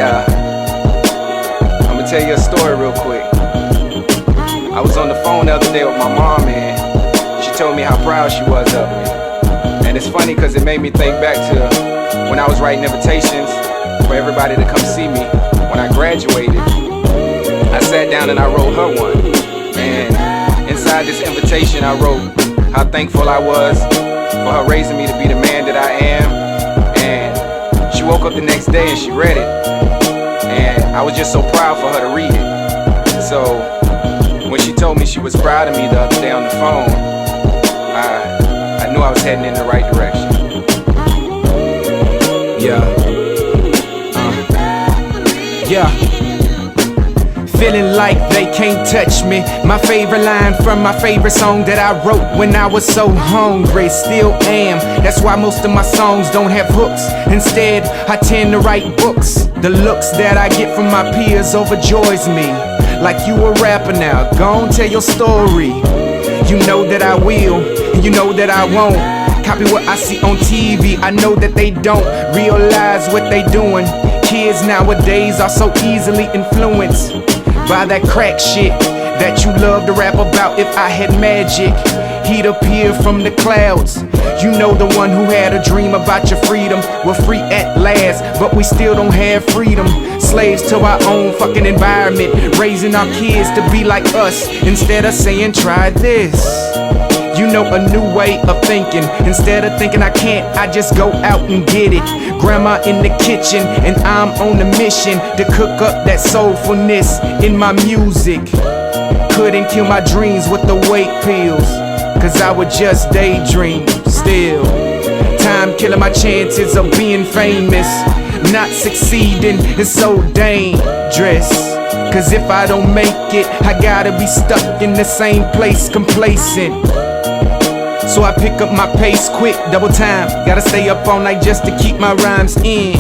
Yeah, I'm gonna tell you a story real quick. I was on the phone the other day with my mom, and she told me how proud she was of me. And it's funny because it made me think back to when I was writing invitations for everybody to come see me when I graduated. I sat down and I wrote her one, and inside this invitation I wrote how thankful I was for her raising me to be the man that I am. And she woke up the next day and she read it, and I was just so proud for her to read it. So when she told me she was proud of me the other day on the phone, I knew I was heading in the right direction. Yeah. Feeling like they can't touch me. My favorite line from my favorite song that I wrote when I was so hungry. Still am. That's why most of my songs don't have hooks. Instead, I tend to write books. The looks that I get from my peers overjoys me. Like you a rapper now, gon' tell your story. You know that I will, and you know that I won't copy what I see on TV. I know that they don't realize what they doing. Kids nowadays are so easily influenced by that crack shit that you love to rap about. If I had magic, he'd appear from the clouds. You know, the one who had a dream about your freedom. We're free at last, but we still don't have freedom. Slaves to our own fucking environment, raising our kids to be like us instead of saying try this. You know, a new way of thinking. Instead of thinking I can't, I just go out and get it. Grandma in the kitchen and I'm on a mission to cook up that soulfulness in my music. Couldn't kill my dreams with the weight pills, cause I would just daydream still. Time killing my chances of being famous. Not succeeding is so dangerous, cause if I don't make it, I gotta be stuck in the same place complacent. So I pick up my pace quick, double time. Gotta stay up all night just to keep my rhymes in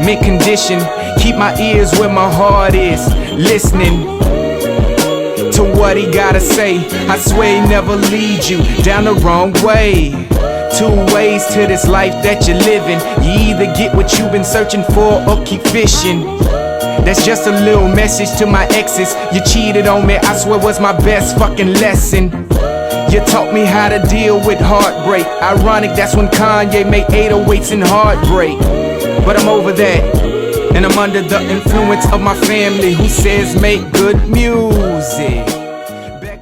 mid-condition. Keep my ears where my heart is, listening to what he gotta say. I swear he never leads you down the wrong way. Two ways to this life that you're living. You either get what you've been searching for or keep fishing. That's just a little message to my exes. You cheated on me, I swear was my best fucking lesson. You taught me how to deal with heartbreak. Ironic, that's when Kanye made 808s and Heartbreak. But I'm over that, and I'm under the influence of my family who says make good music.